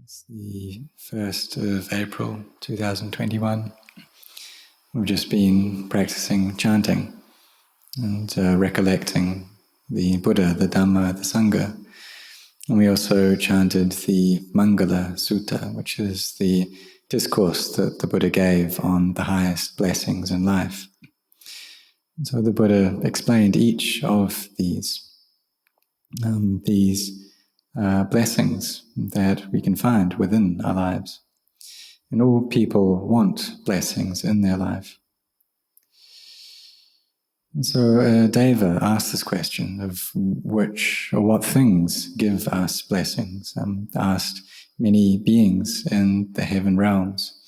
It's the 1st of April 2021. We've just been practicing chanting and recollecting the Buddha, the Dhamma, the Sangha. And we also chanted the Mangala Sutta, which is the discourse that the Buddha gave on the highest blessings in life. And so the Buddha explained each of these blessings that we can find within our lives. And all people want blessings in their life. And so Deva asked this question of which or what things give us blessings. Asked many beings in the heaven realms,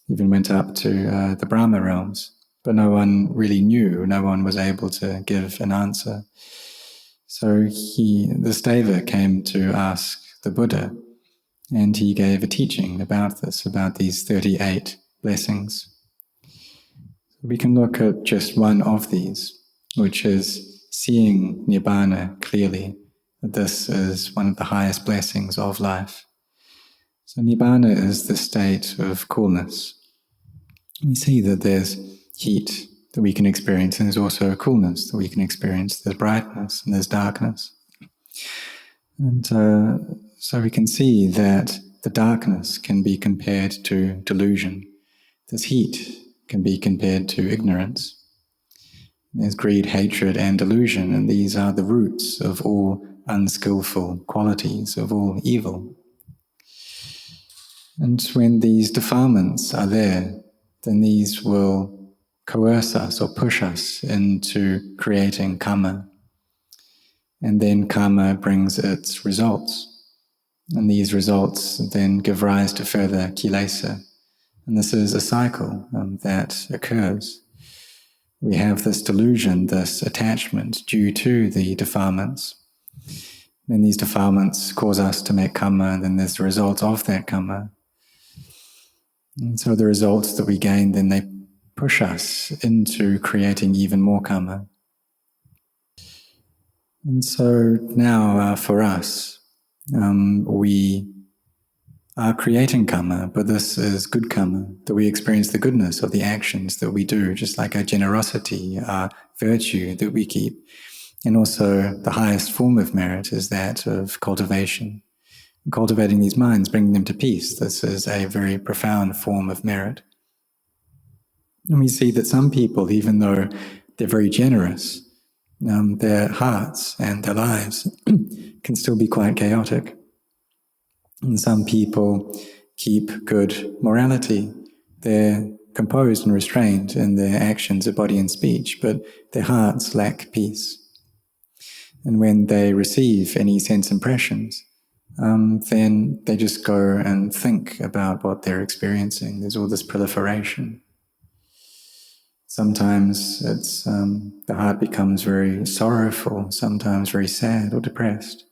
even went up to the Brahma realms, but no one really knew, no one was able to give an answer. So this Deva came to ask the Buddha, and he gave a teaching about this, about these 38 blessings. We can look at just one of these, which is seeing Nibbana clearly, that this is one of the highest blessings of life. So Nibbana is the state of coolness. We see that there's heat that we can experience, and there's also coolness that we can experience. There's brightness and there's darkness. And so we can see that the darkness can be compared to delusion. This heat can be compared to ignorance. There's greed, hatred, and delusion, and these are the roots of all unskillful qualities, of all evil. And when these defilements are there, then these will coerce us or push us into creating karma. And then karma brings its results. And these results then give rise to further kilesa. And this is a cycle that occurs. We have this delusion, this attachment due to the defilements. Then these defilements cause us to make karma, and then there's the results of that karma. And so the results that we gain, then they push us into creating even more karma. And so now for us, we are creating karma, but this is good karma, that we experience the goodness of the actions that we do, just like our generosity, our virtue that we keep. And also the highest form of merit is that of cultivation. Cultivating these minds, bringing them to peace, this is a very profound form of merit. And we see that some people, even though they're very generous, their hearts and their lives can still be quite chaotic. And some people keep good morality. They're composed and restrained in their actions of body and speech, but their hearts lack peace. And when they receive any sense impressions, then they just go and think about what they're experiencing. There's all this proliferation. Sometimes it's the heart becomes very sorrowful, sometimes very sad or depressed.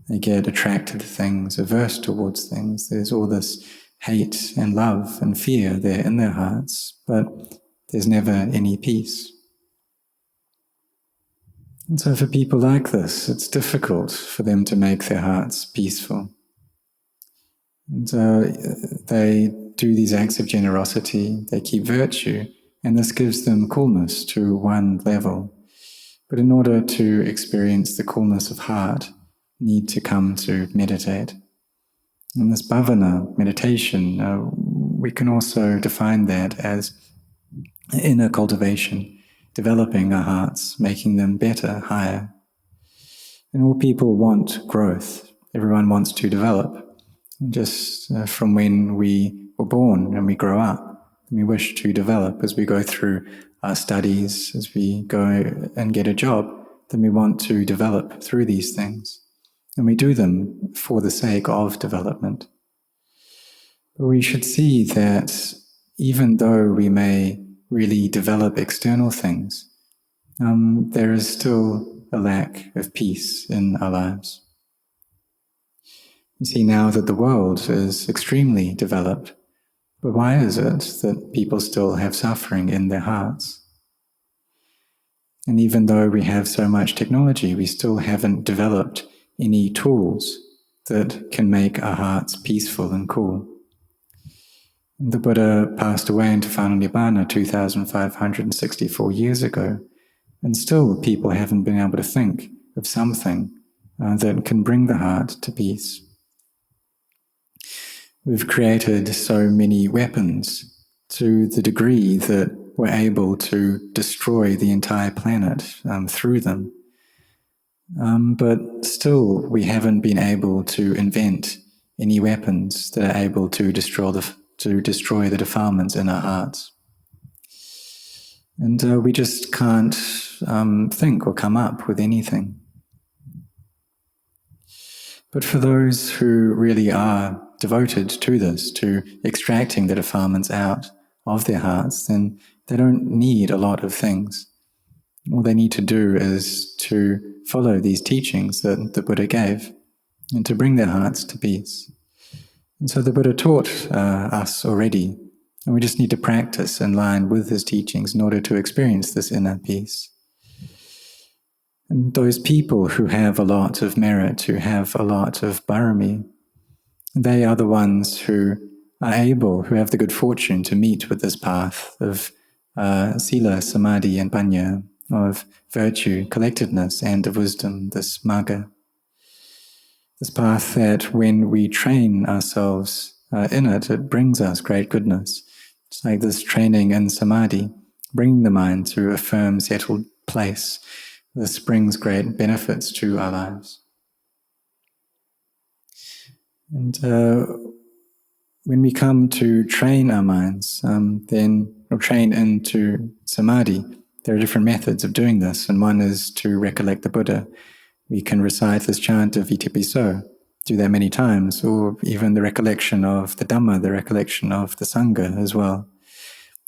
They get attracted to things, averse towards things. There's all this hate and love and fear there in their hearts, but there's never any peace. And so for people like this, it's difficult for them to make their hearts peaceful. And they do these acts of generosity, they keep virtue, and this gives them coolness to one level. But in order to experience the coolness of heart, need to come to meditate. And this bhavana, meditation, we can also define that as inner cultivation, developing our hearts, making them better, higher. And all people want growth. Everyone wants to develop. Just from when we were born and we grow up, we wish to develop as we go through our studies, as we go and get a job, then we want to develop through these things. And we do them for the sake of development. But we should see that even though we may really develop external things, there is still a lack of peace in our lives. You see now that the world is extremely developed, but why is it that people still have suffering in their hearts? And even though we have so much technology, we still haven't developed any tools that can make our hearts peaceful and cool. The Buddha passed away into final Nibbana 2,564 years ago, and still people haven't been able to think of something that can bring the heart to peace. We've created so many weapons to the degree that we're able to destroy the entire planet through them. But still, we haven't been able to invent any weapons that are able to destroy the defilements in our hearts. And we just can't think or come up with anything. But for those who really are devoted to this, to extracting the defilements out of their hearts, then they don't need a lot of things. All they need to do is to follow these teachings that the Buddha gave and to bring their hearts to peace. And so the Buddha taught us already, and we just need to practice in line with his teachings in order to experience this inner peace. And those people who have a lot of merit, who have a lot of barami, they are the ones who are able, who have the good fortune to meet with this path of sila, samadhi, and panya, of virtue, collectedness, and of wisdom, this magga. This path that when we train ourselves in it, it brings us great goodness. It's like this training in samadhi, bringing the mind to a firm, settled place. This brings great benefits to our lives. And when we come to train our minds, then we'll train into samadhi. There are different methods of doing this, and one is to recollect the Buddha. We can recite this chant of Itipiso, do that many times, or even the recollection of the Dhamma, the recollection of the Sangha as well.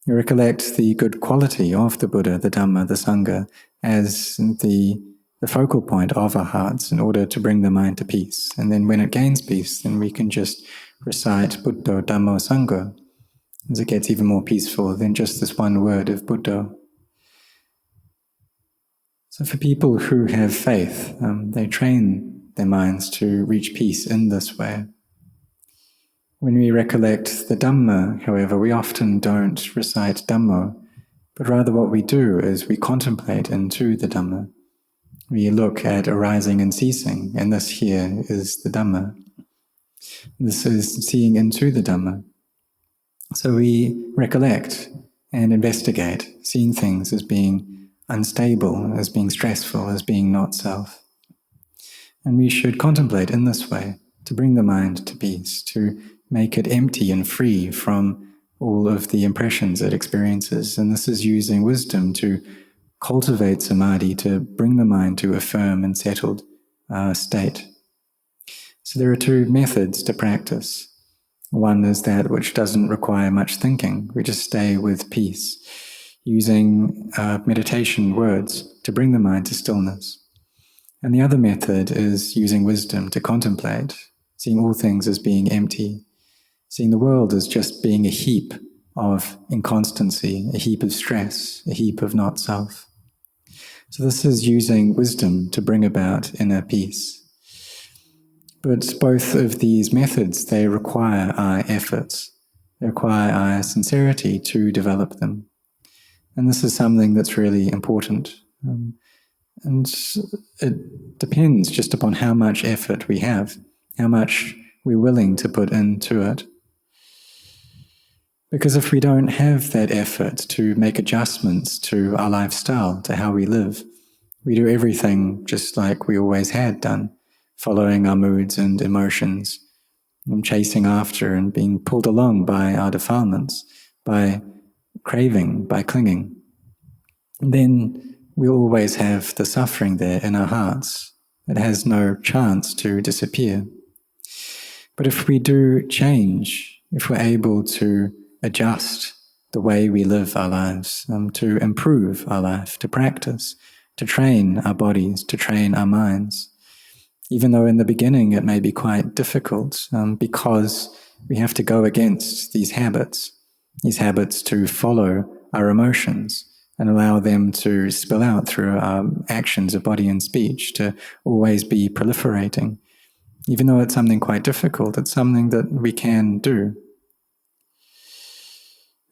You recollect the good quality of the Buddha, the Dhamma, the Sangha, as the focal point of our hearts in order to bring the mind to peace. And then when it gains peace, then we can just recite Buddha, Dhamma, Sangha, as it gets even more peaceful than just this one word of Buddha. So for people who have faith, they train their minds to reach peace in this way. When we recollect the Dhamma, however, we often don't recite Dhammo, but rather what we do is we contemplate into the Dhamma. We look at arising and ceasing, and this here is the Dhamma. This is seeing into the Dhamma. So we recollect and investigate, seeing things as being unstable, as being stressful, as being not self. And we should contemplate in this way to bring the mind to peace, to make it empty and free from all of the impressions it experiences. And this is using wisdom to cultivate samadhi, to bring the mind to a firm and settled state. So there are two methods to practice. One is that which doesn't require much thinking. We just stay with peace, using meditation words to bring the mind to stillness. And the other method is using wisdom to contemplate, seeing all things as being empty, seeing the world as just being a heap of inconstancy, a heap of stress, a heap of not self. So this is using wisdom to bring about inner peace. But both of these methods, they require our efforts. They require our sincerity to develop them. And this is something that's really important. And it depends just upon how much effort we have, how much we're willing to put into it. Because if we don't have that effort to make adjustments to our lifestyle, to how we live, we do everything just like we always had done, following our moods and emotions, and chasing after and being pulled along by our defilements, by craving, by clinging. And then we'll always have the suffering there in our hearts. It has no chance to disappear. But if we do change, if we're able to adjust the way we live our lives, to improve our life, to practice, to train our bodies, to train our minds, even though in the beginning it may be quite difficult because we have to go against these habits to follow our emotions and allow them to spill out through our actions of body and speech, to always be proliferating. Even though it's something quite difficult, it's something that we can do.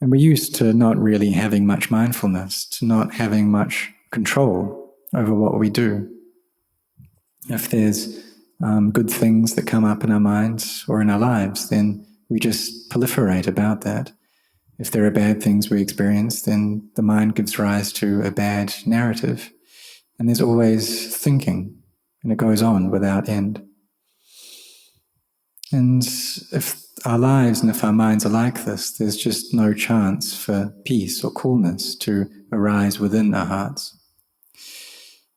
And we're used to not really having much mindfulness, to not having much control over what we do. If there's good things that come up in our minds or in our lives, then we just proliferate about that. If there are bad things we experience, then the mind gives rise to a bad narrative. And there's always thinking, and it goes on without end. And if our lives and if our minds are like this, there's just no chance for peace or coolness to arise within our hearts.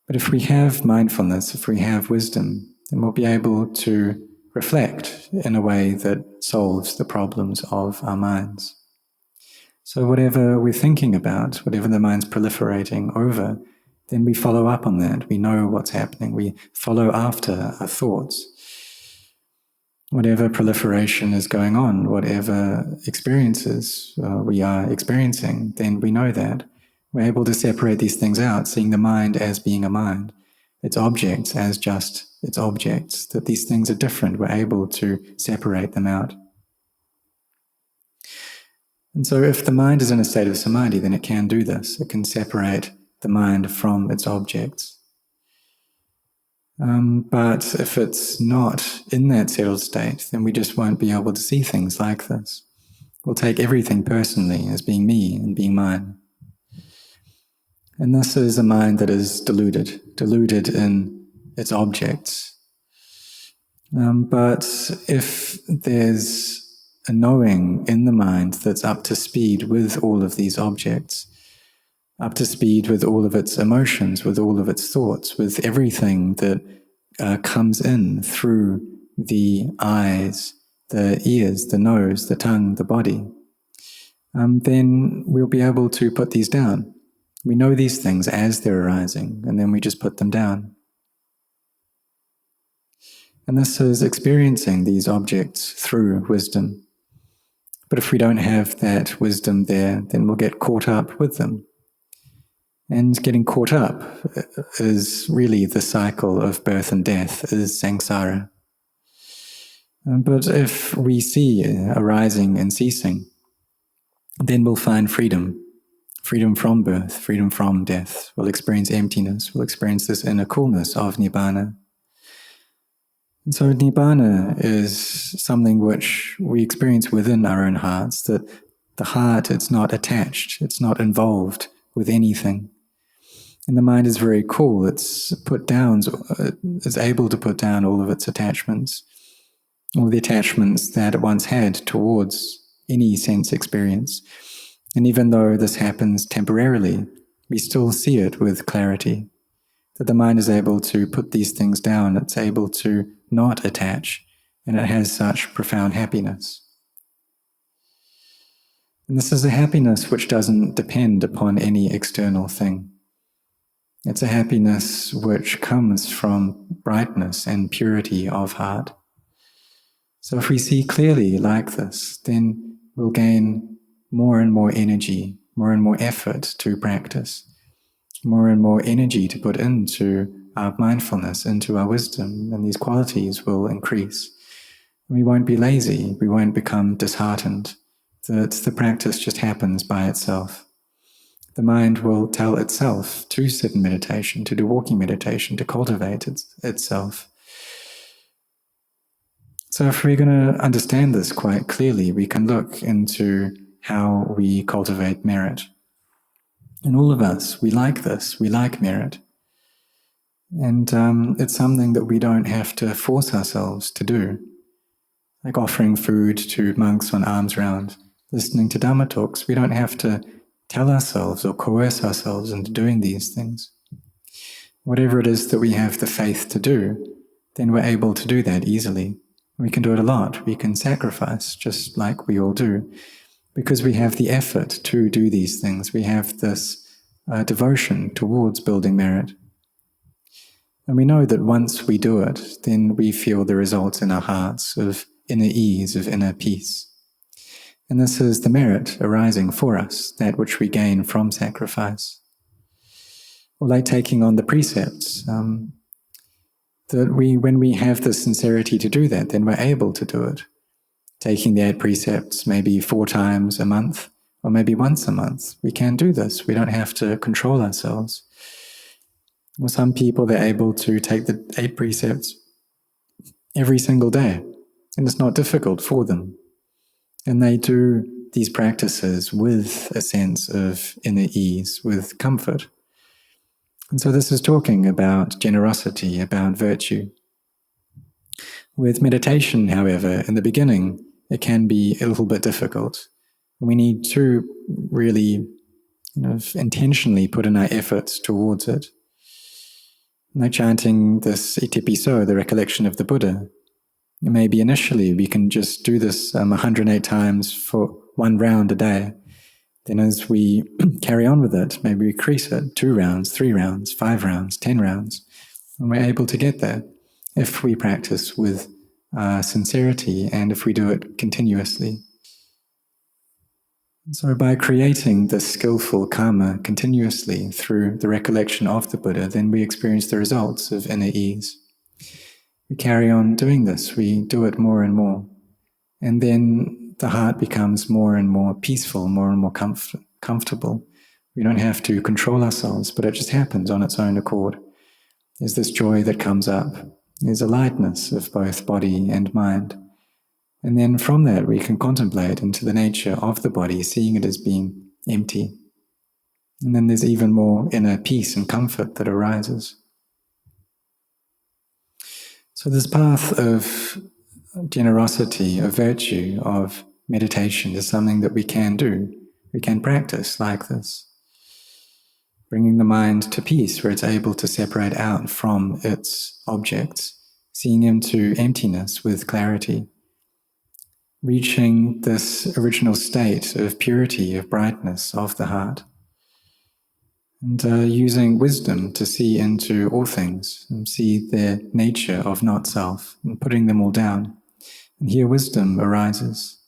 But if we have mindfulness, if we have wisdom, then we'll be able to reflect in a way that solves the problems of our minds. So whatever we're thinking about, whatever the mind's proliferating over, then we follow up on that. We know what's happening. We follow after our thoughts. Whatever proliferation is going on, whatever experiences we are experiencing, then we know that. We're able to separate these things out, seeing the mind as being a mind, its objects as just its objects, that these things are different. We're able to separate them out. And so if the mind is in a state of samadhi, then it can do this. It can separate the mind from its objects. But if it's not in that settled state, then we just won't be able to see things like this. We'll take everything personally as being me and being mine. And this is a mind that is deluded in its objects. But if there's a knowing in the mind that's up to speed with all of these objects, up to speed with all of its emotions, with all of its thoughts, with everything that comes in through the eyes, the ears, the nose, the tongue, the body, then we'll be able to put these down. We know these things as they're arising, and then we just put them down. And this is experiencing these objects through wisdom. But if we don't have that wisdom there, then we'll get caught up with them. And getting caught up is really the cycle of birth and death, is samsara. But if we see arising and ceasing, then we'll find freedom. Freedom from birth, freedom from death. We'll experience emptiness. We'll experience this inner coolness of nibbana. And so nibbana is something which we experience within our own hearts, that the heart, it's not attached, it's not involved with anything. And the mind is very cool. It's able to put down all of its attachments, all the attachments that it once had towards any sense experience. And even though this happens temporarily, we still see it with clarity, that the mind is able to put these things down, it's able to not attach, and it has such profound happiness. And this is a happiness which doesn't depend upon any external thing. It's a happiness which comes from brightness and purity of heart. So if we see clearly like this, then we'll gain more and more energy, more and more effort to practice, more and more energy to put into our mindfulness, into our wisdom, and these qualities will increase. We won't be lazy, we won't become disheartened, that the practice just happens by itself. The mind will tell itself to sit in meditation, to do walking meditation, to cultivate itself. So if we're going to understand this quite clearly, we can look into how we cultivate merit. And all of us, we like this, we like merit. And it's something that we don't have to force ourselves to do. Like offering food to monks on alms round, listening to Dhamma talks, we don't have to tell ourselves or coerce ourselves into doing these things. Whatever it is that we have the faith to do, then we're able to do that easily. We can do it a lot. We can sacrifice, just like we all do, because we have the effort to do these things. We have this devotion towards building merit. And we know that once we do it, then we feel the results in our hearts of inner ease, of inner peace. And this is the merit arising for us, that which we gain from sacrifice. Or like taking on the precepts. that when we have the sincerity to do that, then we're able to do it. Taking the 8 precepts maybe 4 times a month, or maybe once a month. We can do this. We don't have to control ourselves. Well, some people, they're able to take the 8 precepts every single day, and it's not difficult for them. And they do these practices with a sense of inner ease, with comfort. And so this is talking about generosity, about virtue. With meditation, however, in the beginning, it can be a little bit difficult. We need to really intentionally put in our efforts towards it. Like chanting this itipiso, the recollection of the Buddha, maybe initially we can just do this 108 times for 1 round a day. Then as we carry on with it, maybe we increase it 2 rounds, 3 rounds, 5 rounds, 10 rounds. And we're able to get there if we practice with sincerity and if we do it continuously. So by creating this skillful karma continuously through the recollection of the Buddha, then we experience the results of inner ease. We carry on doing this, we do it more and more. And then the heart becomes more and more peaceful, more and more comfortable. We don't have to control ourselves, but it just happens on its own accord. There's this joy that comes up. There's a lightness of both body and mind. And then from that we can contemplate into the nature of the body, seeing it as being empty. And then there's even more inner peace and comfort that arises. So this path of generosity, of virtue, of meditation is something that we can do. We can practice like this. Bringing the mind to peace where it's able to separate out from its objects, seeing into emptiness with clarity. Reaching this original state of purity, of brightness of the heart. And using wisdom to see into all things and see their nature of not self and putting them all down. And here wisdom arises.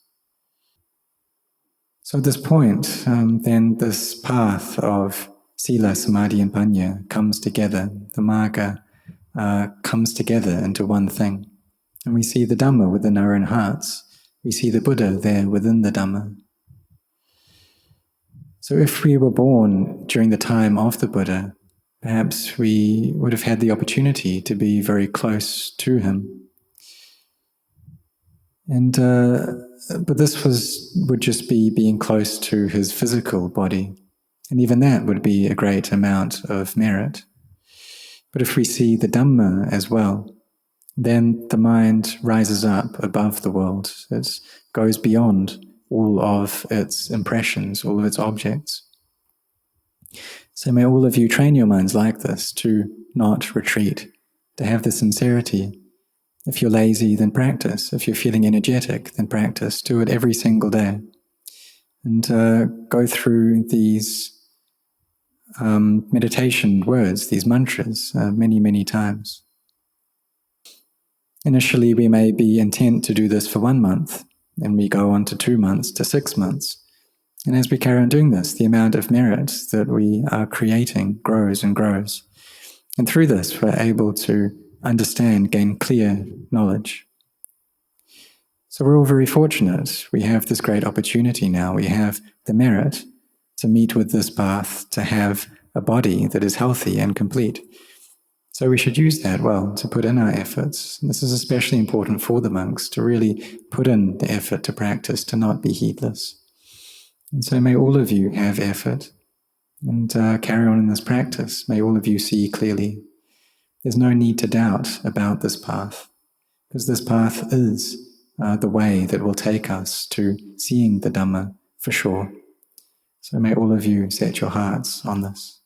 So at this point, then this path of sila, samadhi and panya comes together. The marga comes together into one thing. And we see the Dhamma within our own hearts. We see the Buddha there within the Dhamma. So if we were born during the time of the Buddha, perhaps we would have had the opportunity to be very close to him. And but this would just be being close to his physical body. And even that would be a great amount of merit. But if we see the Dhamma as well, then the mind rises up above the world. It goes beyond all of its impressions, all of its objects. So may all of you train your minds like this, to not retreat, to have the sincerity. If you're lazy, then practice. If you're feeling energetic, then practice. Do it every single day. And go through these meditation words, these mantras, many, many times. Initially, we may be intent to do this for 1 month, and we go on to 2 months, to 6 months. And as we carry on doing this, the amount of merit that we are creating grows and grows. And through this, we're able to understand, gain clear knowledge. So we're all very fortunate. We have this great opportunity now. We have the merit to meet with this path, to have a body that is healthy and complete. So we should use that well to put in our efforts. And this is especially important for the monks, to really put in the effort to practice, to not be heedless. And so may all of you have effort and carry on in this practice. May all of you see clearly. There's no need to doubt about this path, because this path is the way that will take us to seeing the Dhamma for sure. So may all of you set your hearts on this.